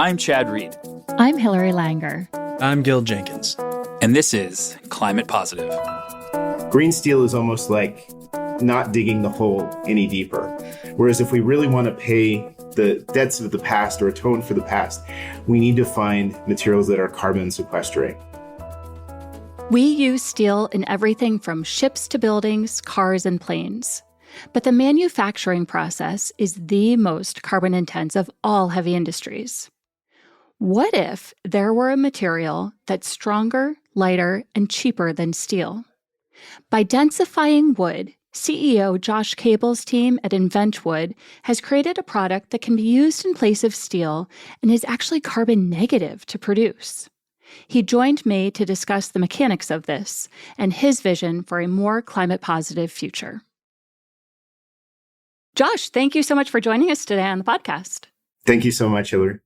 I'm Chad Reed. I'm Hilary Langer. I'm Gil Jenkins. And this is Climate Positive. Green steel is almost like not digging the hole any deeper. Whereas if we really want to pay the debts of the past or atone for the past, we need to find materials that are carbon sequestering. We use steel in everything from ships to buildings, cars, and planes. But the manufacturing process is the most carbon intense of all heavy industries. What if there were a material that's stronger, lighter, and cheaper than steel? By densifying wood, CEO Josh Cable's team at InventWood has created a product that can be used in place of steel and is actually carbon negative to produce. He joined me to discuss the mechanics of this and his vision for a more climate-positive future. Josh, thank you so much for joining us today on the podcast. Thank you so much, Hilary.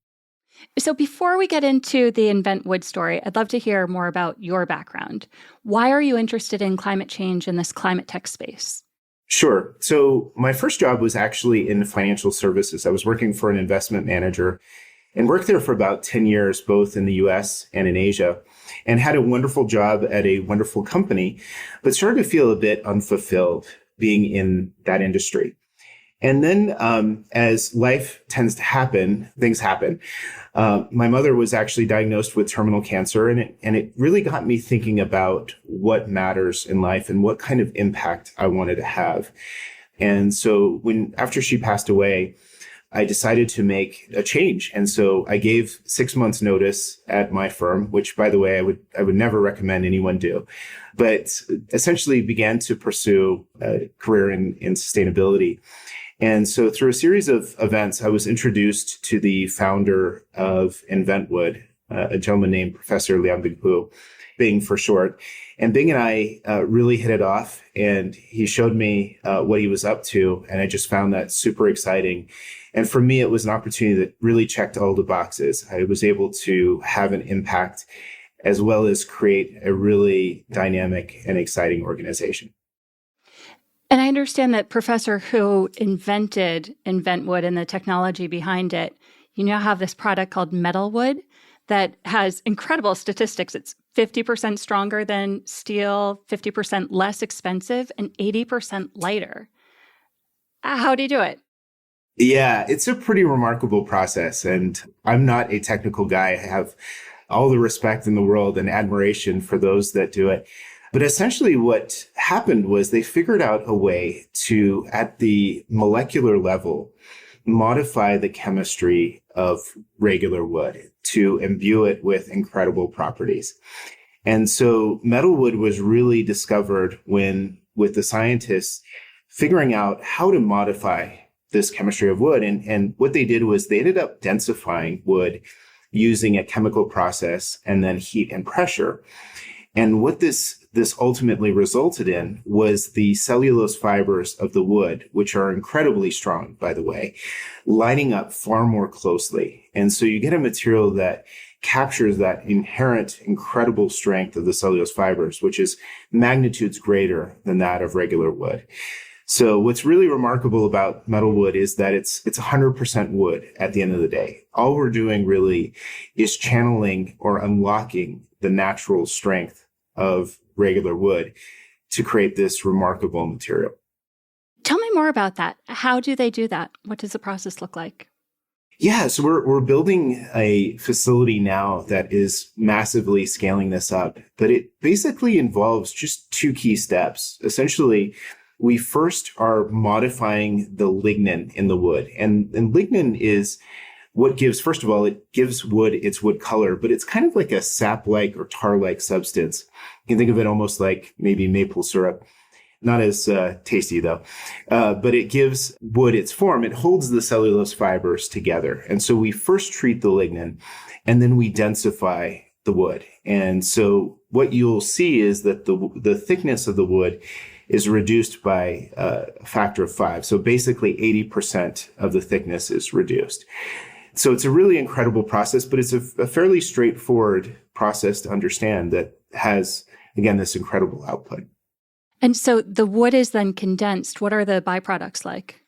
So before we get into the InventWood story, I'd love to hear more about your background. Why are you interested in climate change in this climate tech space? Sure. So my first job was actually in financial services. I was working for an investment manager and worked there for about 10 years, both in the US and in Asia, and had a wonderful job at a wonderful company, but started to feel a bit unfulfilled being in that industry. And then as life tends to happen, things happen. My mother was actually diagnosed with terminal cancer, and it really got me thinking about what matters in life and what kind of impact I wanted to have. And so after she passed away, I decided to make a change. And so I gave 6 months notice at my firm, which, by the way, I would never recommend anyone do, but essentially began to pursue a career in sustainability. And so through a series of events, I was introduced to the founder of InventWood, a gentleman named Professor Liang Bing Bing for short. And Bing and I really hit it off, and he showed me what he was up to. And I just found that super exciting. And for me, it was an opportunity that really checked all the boxes. I was able to have an impact as well as create a really dynamic and exciting organization. And I understand that Professor who invented InventWood and the technology behind it, you now have this product called MettleWood that has incredible statistics. It's 50% stronger than steel, 50% less expensive, and 80% lighter. How do you do it? Yeah, it's a pretty remarkable process. And I'm not a technical guy. I have all the respect in the world and admiration for those that do it. But essentially what happened was they figured out a way to, at the molecular level, modify the chemistry of regular wood to imbue it with incredible properties. And so MettleWood was really discovered with the scientists figuring out how to modify this chemistry of wood. And what they did was they ended up densifying wood using a chemical process and then heat and pressure. And what this ultimately resulted in was the cellulose fibers of the wood, which are incredibly strong, by the way, lining up far more closely. And so you get a material that captures that inherent incredible strength of the cellulose fibers, which is magnitudes greater than that of regular wood. So what's really remarkable about MettleWood is that it's 100% wood at the end of the day. All we're doing really is channeling or unlocking the natural strength of regular wood to create this remarkable material. Tell me more about that. How do they do that? What does the process look like? Yeah, so we're building a facility now that is massively scaling this up, but it basically involves just two key steps. Essentially, we first are modifying the lignin in the wood. And lignin is what gives, first of all, it gives wood its wood color, but it's kind of like a sap-like or tar-like substance. You can think of it almost like maybe maple syrup. Not as tasty, though. But it gives wood its form. It holds the cellulose fibers together. And so we first treat the lignin, and then we densify the wood. And so what you'll see is that the thickness of the wood is reduced by a factor of 5. So basically 80% of the thickness is reduced. So it's a really incredible process, but it's a fairly straightforward process to understand that has, again, this incredible output. And so the wood is then condensed. What are the byproducts like?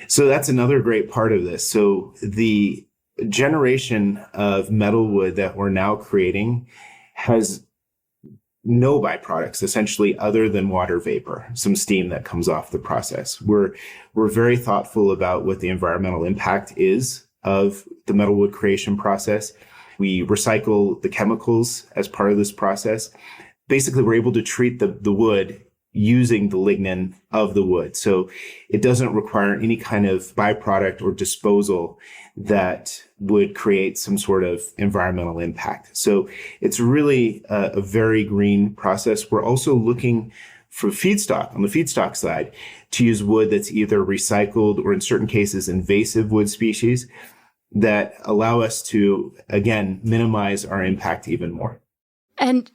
So that's another great part of this. So the generation of MettleWood that we're now creating has no byproducts, essentially, other than water vapor, some steam that comes off the process. We're very thoughtful about what the environmental impact is of the MettleWood creation process. We recycle the chemicals as part of this process. Basically, we're able to treat the wood using the lignin of the wood. So it doesn't require any kind of byproduct or disposal that would create some sort of environmental impact. So it's really a very green process. We're also looking for feedstock, on the feedstock side, to use wood that's either recycled or, in certain cases, invasive wood species that allow us to, again, minimize our impact even more. And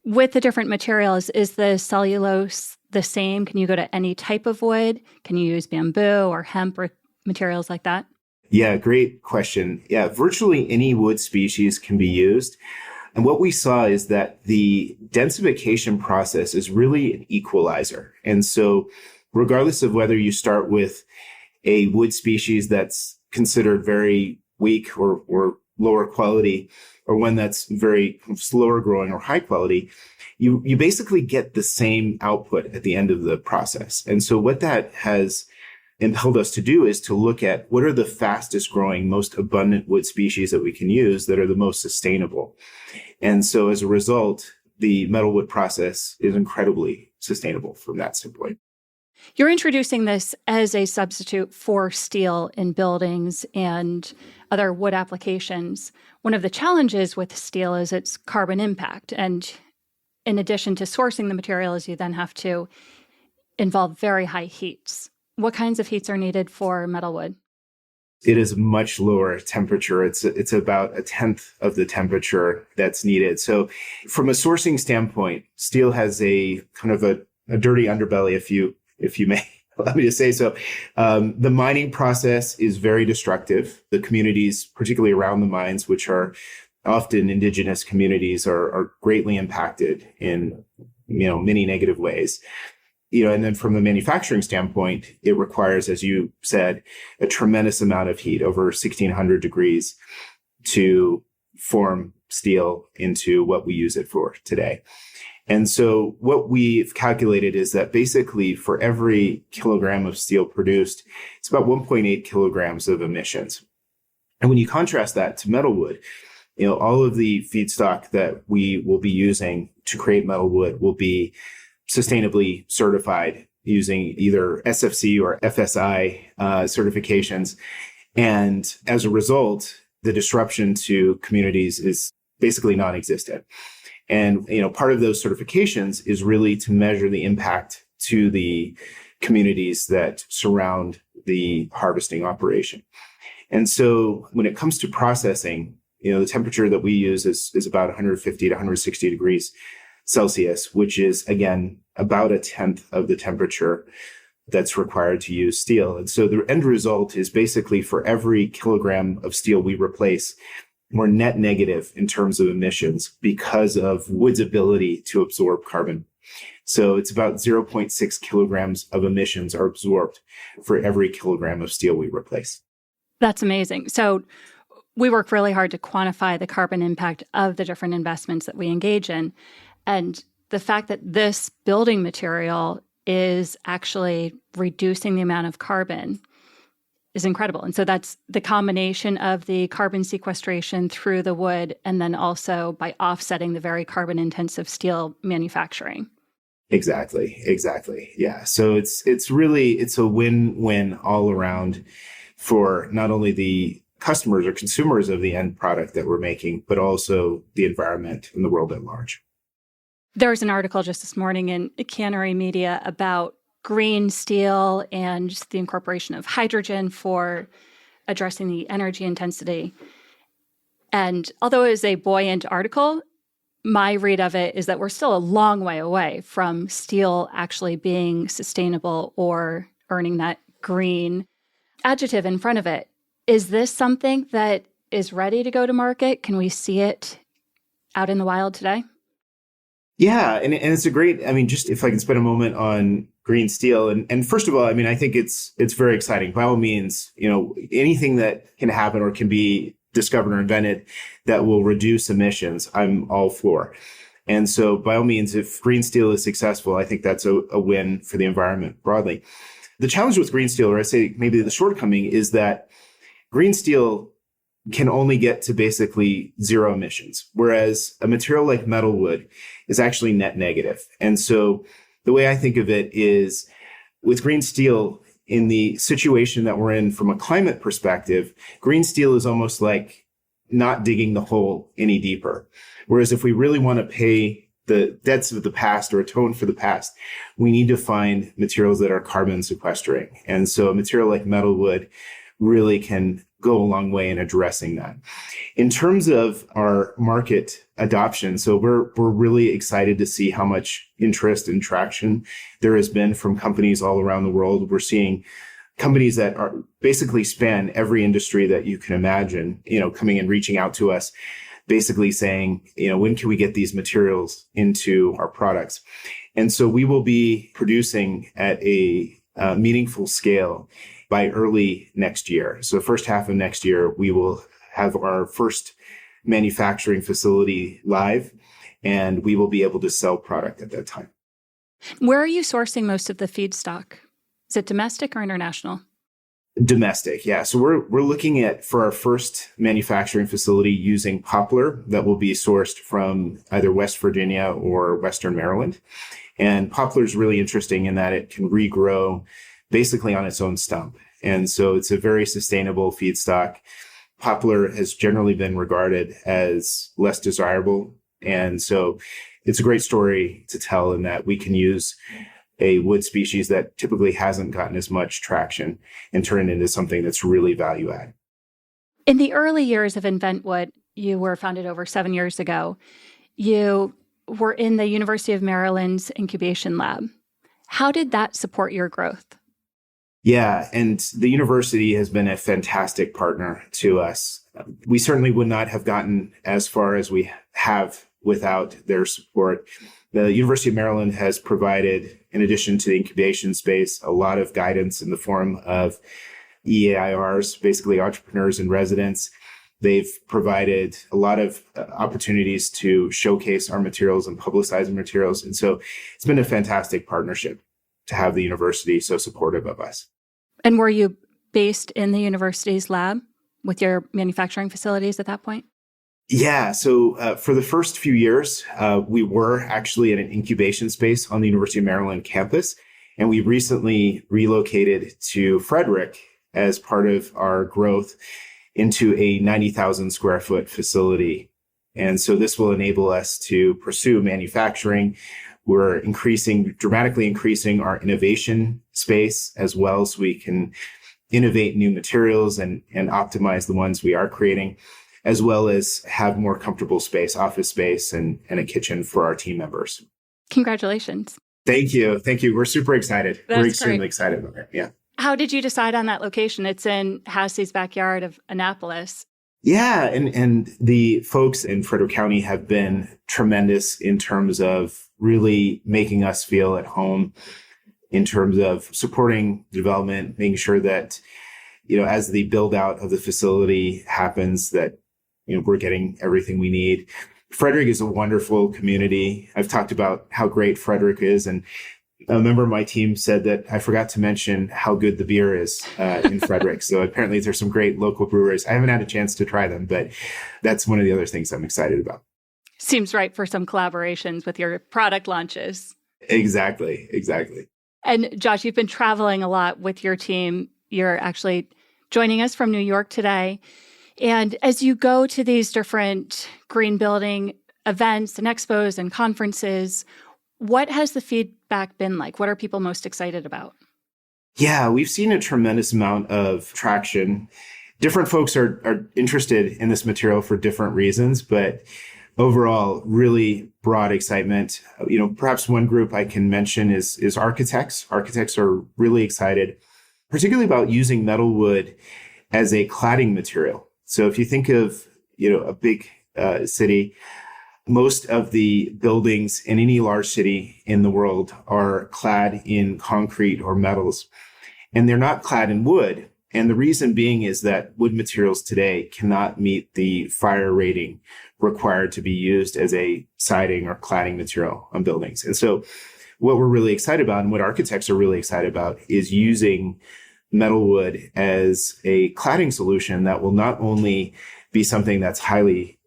with the different materials, is the cellulose the same? Can you go to any type of wood? Can you use bamboo or hemp or materials like that? Yeah, great question. Yeah, virtually any wood species can be used. And what we saw is that the densification process is really an equalizer. And so regardless of whether you start with a wood species that's considered very weak or lower quality, or one that's very slower growing or high quality, you basically get the same output at the end of the process. And so what that has impelled us to do is to look at what are the fastest growing, most abundant wood species that we can use that are the most sustainable. And so as a result, the MettleWood process is incredibly sustainable from that standpoint. You're introducing this as a substitute for steel in buildings and other wood applications. One of the challenges with steel is its carbon impact. And in addition to sourcing the materials, you then have to involve very high heats. What kinds of heats are needed for MettleWood? It is much lower temperature. It's about a tenth of the temperature that's needed. So from a sourcing standpoint, steel has a kind of a dirty underbelly, if you may allow me to say so. The mining process is very destructive. The communities, particularly around the mines, which are often indigenous communities, are greatly impacted in many negative ways. And then from the manufacturing standpoint, it requires, as you said, a tremendous amount of heat, over 1,600 degrees, to form steel into what we use it for today. And so what we've calculated is that basically for every kilogram of steel produced, it's about 1.8 kilograms of emissions. And when you contrast that to MettleWood, all of the feedstock that we will be using to create MettleWood will be sustainably certified using either SFC or FSI certifications. And as a result, the disruption to communities is basically non-existent. And, part of those certifications is really to measure the impact to the communities that surround the harvesting operation. And so when it comes to processing, the temperature that we use is about 150 to 160 degrees Celsius, which is, again, about a tenth of the temperature that's required to use steel. And so the end result is basically for every kilogram of steel we replace, we're net negative in terms of emissions because of wood's ability to absorb carbon. So it's about 0.6 kilograms of emissions are absorbed for every kilogram of steel we replace. That's amazing. So we work really hard to quantify the carbon impact of the different investments that we engage in. And the fact that this building material is actually reducing the amount of carbon is incredible. And so that's the combination of the carbon sequestration through the wood and then also by offsetting the very carbon intensive steel manufacturing. Exactly. Yeah. So it's a win-win all around for not only the customers or consumers of the end product that we're making, but also the environment and the world at large. There was an article just this morning in Canary Media about green steel and just the incorporation of hydrogen for addressing the energy intensity. And although it is a buoyant article, my read of it is that we're still a long way away from steel actually being sustainable or earning that green adjective in front of it. Is this something that is ready to go to market? Can we see it out in the wild today? Yeah, and it's a great, just if I can spend a moment on green steel. And first of all, I think it's very exciting. By all means, anything that can happen or can be discovered or invented that will reduce emissions, I'm all for. And so by all means, if green steel is successful, I think that's a win for the environment broadly. The challenge with green steel, or I say maybe the shortcoming, is that green steel can only get to basically zero emissions, whereas a material like MettleWood is actually net negative. And so the way I think of it is with green steel, in the situation that we're in from a climate perspective, green steel is almost like not digging the hole any deeper. Whereas if we really want to pay the debts of the past or atone for the past, we need to find materials that are carbon sequestering. And so a material like MettleWood really can go a long way in addressing that. In terms of our market adoption, so we're really excited to see how much interest and traction there has been from companies all around the world. We're seeing companies that are basically span every industry that you can imagine, coming and reaching out to us, basically saying, when can we get these materials into our products? And so we will be producing at a meaningful scale by early next year. So first half of next year, we will have our first manufacturing facility live, and we will be able to sell product at that time. Where are you sourcing most of the feedstock? Is it domestic or international? Domestic, yeah. So we're looking at, for our first manufacturing facility, using Poplar that will be sourced from either West Virginia or Western Maryland. And Poplar is really interesting in that it can regrow basically on its own stump. And so it's a very sustainable feedstock. Poplar has generally been regarded as less desirable. And so it's a great story to tell in that we can use a wood species that typically hasn't gotten as much traction and turn it into something that's really value add. In the early years of InventWood, you were founded over 7 years ago. You were in the University of Maryland's incubation lab. How did that support your growth? Yeah, and the university has been a fantastic partner to us. We certainly would not have gotten as far as we have without their support. The University of Maryland has provided, in addition to the incubation space, a lot of guidance in the form of EAIRs, basically entrepreneurs in residence. They've provided a lot of opportunities to showcase our materials and publicize our materials. And so it's been a fantastic partnership to have the university so supportive of us. And were you based in the university's lab with your manufacturing facilities at that point? Yeah. So for the first few years, we were actually in an incubation space on the University of Maryland campus. And we recently relocated to Frederick as part of our growth into a 90,000 square foot facility. And so this will enable us to pursue manufacturing. We're dramatically increasing our innovation space as well, so we can innovate new materials and optimize the ones we are creating, as well as have more comfortable space, office space, and a kitchen for our team members. Congratulations. Thank you. We're super excited. That's We're extremely great. excited about it. Yeah. How did you decide on that location? It's in Hassey's backyard of Annapolis. Yeah, and the folks in Frederick County have been tremendous in terms of really making us feel at home, in terms of supporting development, making sure that, as the build out of the facility happens, that, we're getting everything we need. Frederick is a wonderful community. I've talked about how great Frederick is, and a member of my team said that I forgot to mention how good the beer is in Frederick. So apparently there's some great local brewers. I haven't had a chance to try them, but that's one of the other things I'm excited about. Seems right for some collaborations with your product launches. Exactly. And Josh, you've been traveling a lot with your team. You're actually joining us from New York today. And as you go to these different green building events and expos and conferences, what has the feedback been like? What are people most excited about? Yeah, we've seen a tremendous amount of traction. Different folks are interested in this material for different reasons, but overall, really broad excitement. Perhaps one group I can mention is architects. Architects are really excited, particularly about using MettleWood as a cladding material. So if you think of, a big city, most of the buildings in any large city in the world are clad in concrete or metals, and they're not clad in wood. And the reason being is that wood materials today cannot meet the fire rating required to be used as a siding or cladding material on buildings. And so what we're really excited about and what architects are really excited about is using MettleWood as a cladding solution that will not only be something that's highly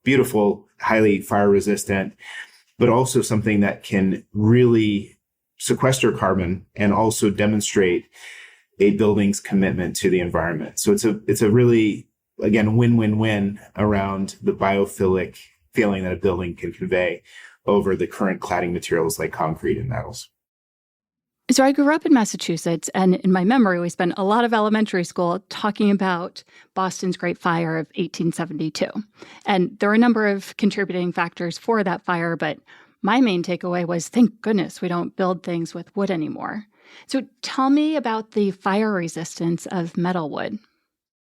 beautiful, highly fire resistant, but also something that can really sequester carbon and also demonstrate a building's commitment to the environment. So it's a really, again, win-win-win around the biophilic feeling that a building can convey over the current cladding materials like concrete and metals. So I grew up in Massachusetts, and in my memory, we spent a lot of elementary school talking about Boston's Great Fire of 1872. And there were a number of contributing factors for that fire, but my main takeaway was, thank goodness we don't build things with wood anymore. So tell me about the fire resistance of MettleWood.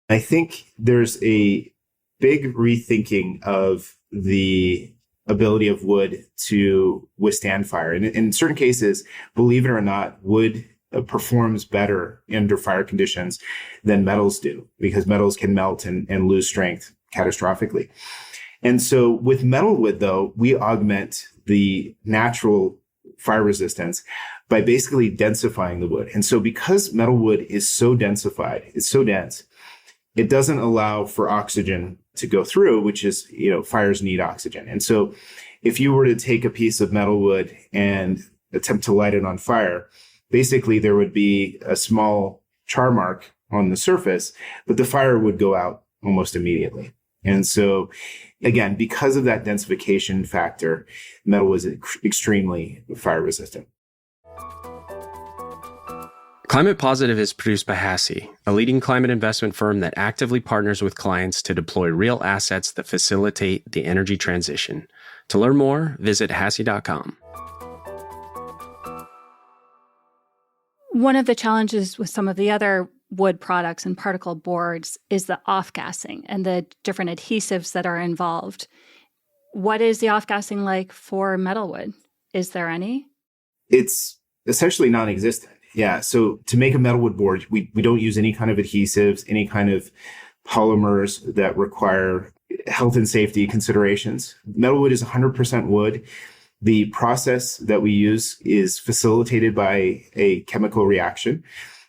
I think there's a big rethinking of the ability of wood to withstand fire. And in certain cases, believe it or not, wood performs better under fire conditions than metals do, because metals can melt and lose strength catastrophically. And so with MettleWood, though, we augment the natural fire resistance by basically densifying the wood. And so because MettleWood is so densified, it's so dense, it doesn't allow for oxygen to go through, which is, fires need oxygen. And so if you were to take a piece of MettleWood and attempt to light it on fire, basically there would be a small char mark on the surface, but the fire would go out almost immediately. And so again, because of that densification factor, metal was extremely fire resistant. Climate Positive is produced by HASI, a leading climate investment firm that actively partners with clients to deploy real assets that facilitate the energy transition. To learn more, visit hasi.com. One of the challenges with some of the other wood products and particle boards is the off-gassing and the different adhesives that are involved. What is the off-gassing like for MettleWood? Is there any? It's essentially non-existent. Yeah. So to make a MettleWood board, we don't use any kind of adhesives, any kind of polymers that require health and safety considerations. MettleWood is 100% wood. The process that we use is facilitated by a chemical reaction,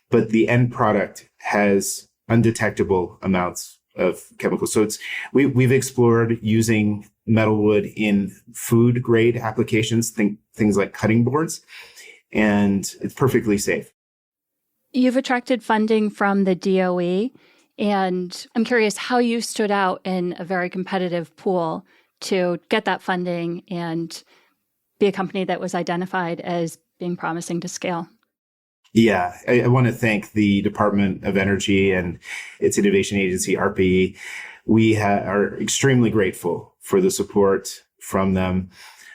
but the end product has undetectable amounts of chemicals. So we've explored using MettleWood in food grade applications, things like cutting boards, and it's perfectly safe. You've attracted funding from the DOE, and I'm curious how you stood out in a very competitive pool to get that funding and be a company that was identified as being promising to scale. Yeah, I want to thank the Department of Energy and its innovation agency, RPE. We are extremely grateful for the support from them.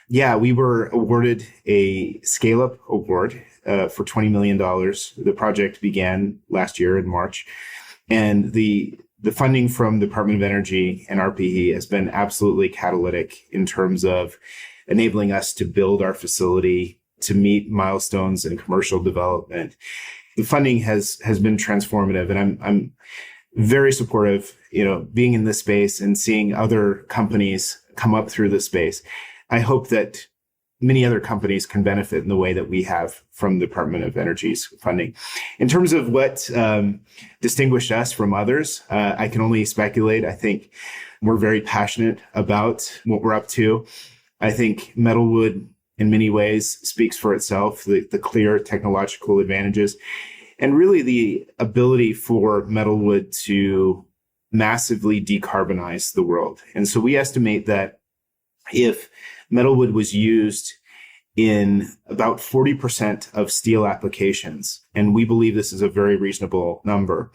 Yeah, we were awarded a scale-up award for $20 million. The project began last year in March. And the funding from the Department of Energy and RPE has been absolutely catalytic in terms of enabling us to build our facility to meet milestones in commercial development. The funding has been transformative, and I'm very supportive, being in this space and seeing other companies come up through this space. I hope that many other companies can benefit in the way that we have from the Department of Energy's funding. In terms of what distinguished us from others, I can only speculate. I think we're very passionate about what we're up to. I think MettleWood, in many ways, speaks for itself, the clear technological advantages, and really the ability for MettleWood to massively decarbonize the world. And so we estimate that if MettleWood was used in about 40% of steel applications, and we believe this is a very reasonable number,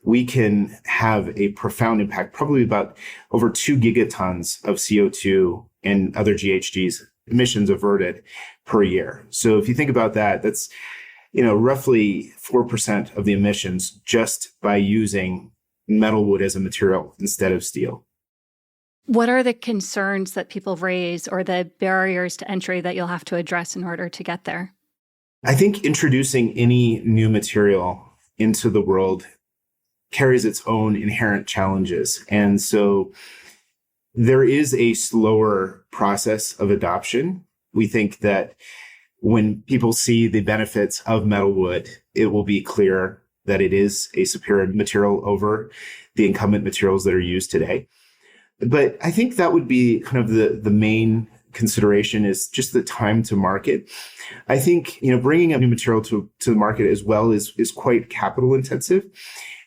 we can have a profound impact, probably about over 2 gigatons of CO2 and other GHGs emissions averted per year. So if you think about that, that's roughly 4% of the emissions just by using MettleWood as a material instead of steel. What are the concerns that people raise or the barriers to entry that you'll have to address in order to get there? I think introducing any new material into the world carries its own inherent challenges. And so there is a slower process of adoption. We think that when people see the benefits of MettleWood, it will be clear that it is a superior material over the incumbent materials that are used today. But I think that would be kind of the main consideration, is just the time to market. I think, bringing a new material to the market as well is quite capital intensive.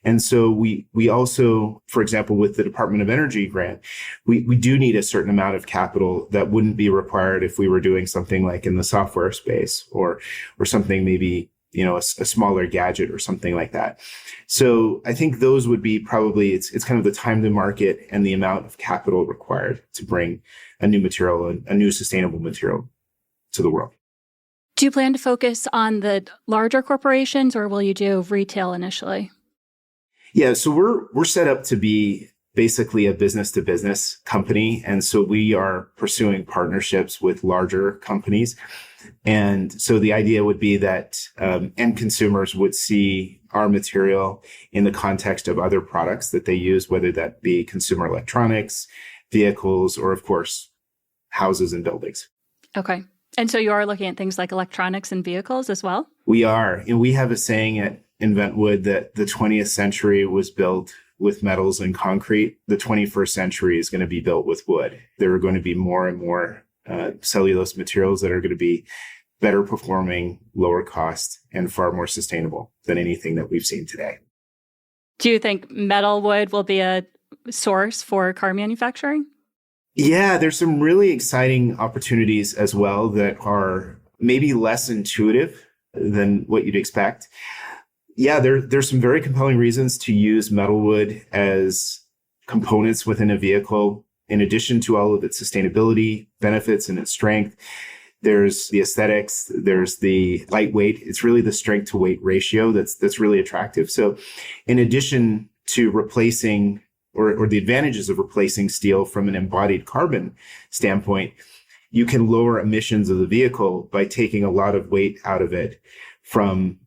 And so we also, for example, with the Department of Energy grant, we do need a certain amount of capital that wouldn't be required if we were doing something like in the software space or something maybe, a smaller gadget or something like that. So I think those would be probably, it's kind of the time to market and the amount of capital required to bring a new material, a new sustainable material to the world. Do you plan to focus on the larger corporations, or will you do retail initially? Yeah, so we're set up to be basically a business to business company. And so we are pursuing partnerships with larger companies. And so the idea would be that end consumers would see our material in the context of other products that they use, whether that be consumer electronics, vehicles, or of course, houses and buildings. Okay. And so you are looking at things like electronics and vehicles as well? We are. And we have a saying at InventWood that the 20th century was built with metals and concrete. The 21st century is going to be built with wood. There are going to be more and more cellulose materials that are going to be better performing, lower cost, and far more sustainable than anything that we've seen today. Do you think MettleWood will be a source for car manufacturing? Yeah, there's some really exciting opportunities as well that are maybe less intuitive than what you'd expect. Yeah, there's some very compelling reasons to use MettleWood as components within a vehicle. In addition to all of its sustainability benefits and its strength, there's the aesthetics, there's the lightweight. It's really the strength to weight ratio that's really attractive. So in addition to replacing or the advantages of replacing steel from an embodied carbon standpoint, you can lower emissions of the vehicle by taking a lot of weight out of it from,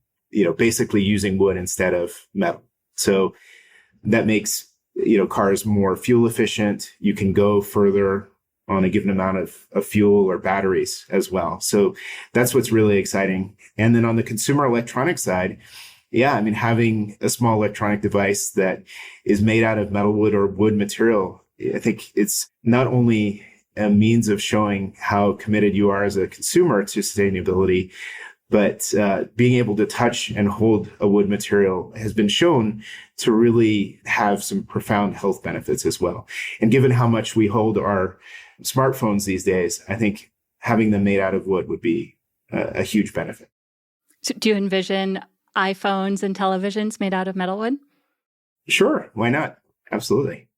basically using wood instead of metal. So that makes, cars more fuel efficient. You can go further on a given amount of fuel or batteries as well. So that's what's really exciting. And then on the consumer electronics side, having a small electronic device that is made out of MettleWood or wood material, I think it's not only a means of showing how committed you are as a consumer to sustainability, but being able to touch and hold a wood material has been shown to really have some profound health benefits as well. And given how much we hold our smartphones these days, I think having them made out of wood would be a huge benefit. So do you envision iPhones and televisions made out of MettleWood? Sure. Why not? Absolutely.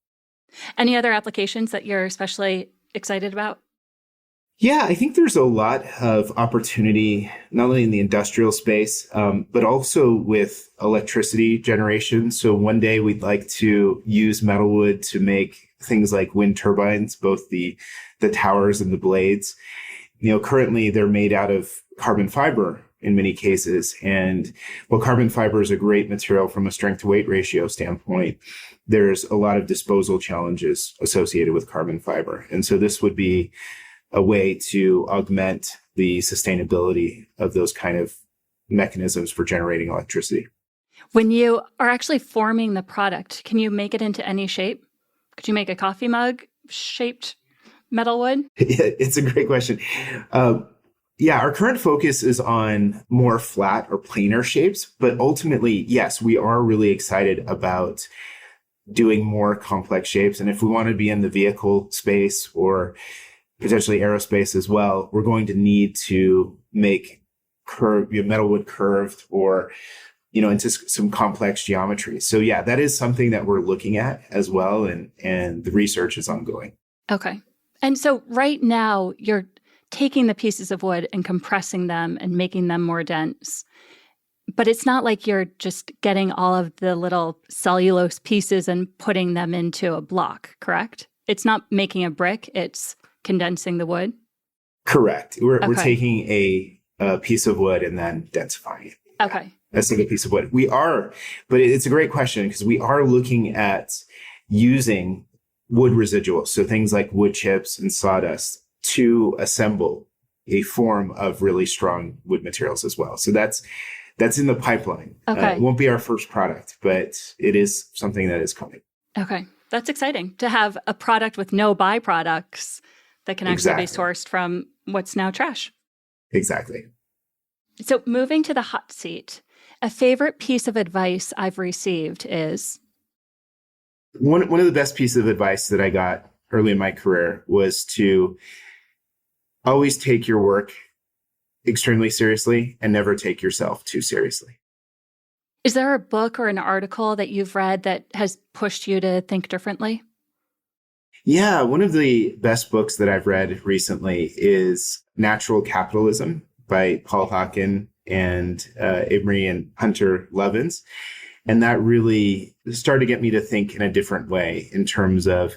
Any other applications that you're especially excited about? Yeah, I think there's a lot of opportunity, not only in the industrial space, but also with electricity generation. So one day we'd like to use MettleWood to make things like wind turbines, both the towers and the blades. Currently they're made out of carbon fiber in many cases. And while carbon fiber is a great material from a strength to weight ratio standpoint, there's a lot of disposal challenges associated with carbon fiber. And so this would be a way to augment the sustainability of those kind of mechanisms for generating electricity. When you are actually forming the product, can you make it into any shape? Could you make a coffee mug shaped MettleWood? It's a great question. Our current focus is on more flat or planar shapes, but ultimately, yes, we are really excited about doing more complex shapes. And if we want to be in the vehicle space or potentially aerospace as well, we're going to need to make MettleWood curved or, into some complex geometry. So yeah, that is something that we're looking at as well. And the research is ongoing. Okay. And so right now you're taking the pieces of wood and compressing them and making them more dense. But it's not like you're just getting all of the little cellulose pieces and putting them into a block, correct? It's not making a brick, it's condensing the wood? Correct. We're taking a piece of wood and then densifying it. Okay. a single piece of wood. We are, but it's a great question because we are looking at using wood residuals, so things like wood chips and sawdust, to assemble a form of really strong wood materials as well. So that's in the pipeline. Okay. It won't be our first product, but it is something that is coming. Okay. That's exciting to have a product with no byproducts that can actually be sourced from what's now trash. Exactly. So moving to the hot seat, a favorite piece of advice I've received is? One of the best pieces of advice that I got early in my career was to always take your work extremely seriously and never take yourself too seriously. Is there a book or an article that you've read that has pushed you to think differently? Yeah, one of the best books that I've read recently is Natural Capitalism by Paul Hawken and Amory and Hunter Levins. And that really started to get me to think in a different way in terms of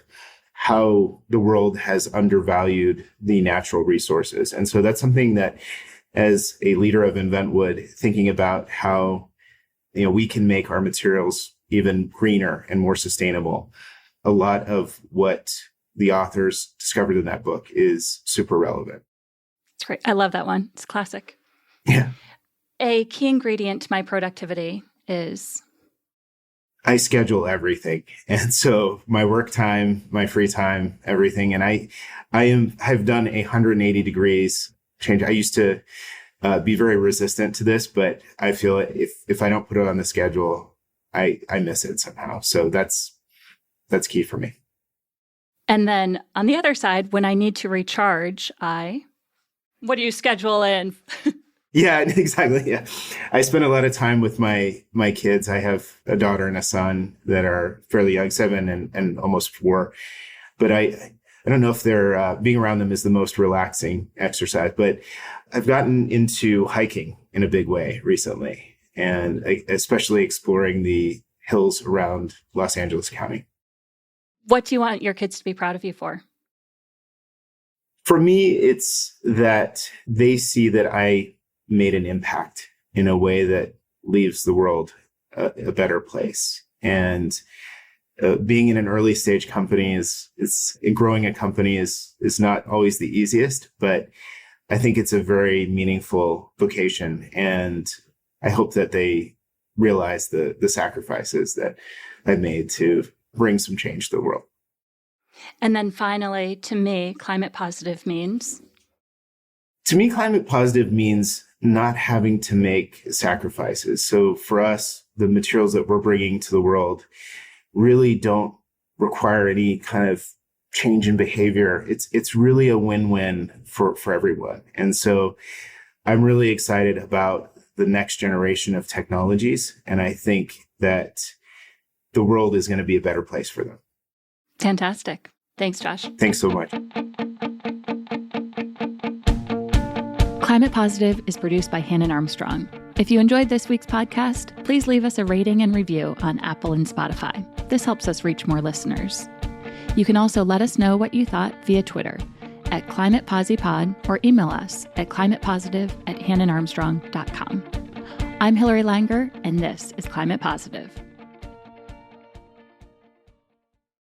how the world has undervalued the natural resources. And so that's something that, as a leader of InventWood, thinking about how we can make our materials even greener and more sustainable. A lot of what the authors discovered in that book is super relevant. It's great. I love that one. It's classic. Yeah. A key ingredient to my productivity is? I schedule everything. And so my work time, my free time, everything. And I've done 180 degrees change. I used to be very resistant to this, but I feel if I don't put it on the schedule, I miss it somehow. So that's key for me. And then on the other side, when I need to recharge, what do you schedule in? Yeah, exactly. Yeah. I spend a lot of time with my kids. I have a daughter and a son that are fairly young, 7 and almost 4. But I don't know if they're being around them is the most relaxing exercise, but I've gotten into hiking in a big way recently, and especially exploring the hills around Los Angeles County. What do you want your kids to be proud of you for? For me, it's that they see that I made an impact in a way that leaves the world a better place. And being in an early stage company growing a company is not always the easiest, but I think it's a very meaningful vocation. And I hope that they realize the sacrifices that I've made to bring some change to the world. And then finally, to me, climate positive means? To me, climate positive means not having to make sacrifices. So for us, the materials that we're bringing to the world really don't require any kind of change in behavior. It's really a win-win for everyone. And so I'm really excited about the next generation of technologies. And I think that the world is going to be a better place for them. Fantastic. Thanks, Josh. Thanks so much. Climate Positive is produced by Hannon Armstrong. If you enjoyed this week's podcast, please leave us a rating and review on Apple and Spotify. This helps us reach more listeners. You can also let us know what you thought via Twitter at ClimatePosiPod or email us at climatepositive@hannonarmstrong.com. I'm Hilary Langer, and this is Climate Positive.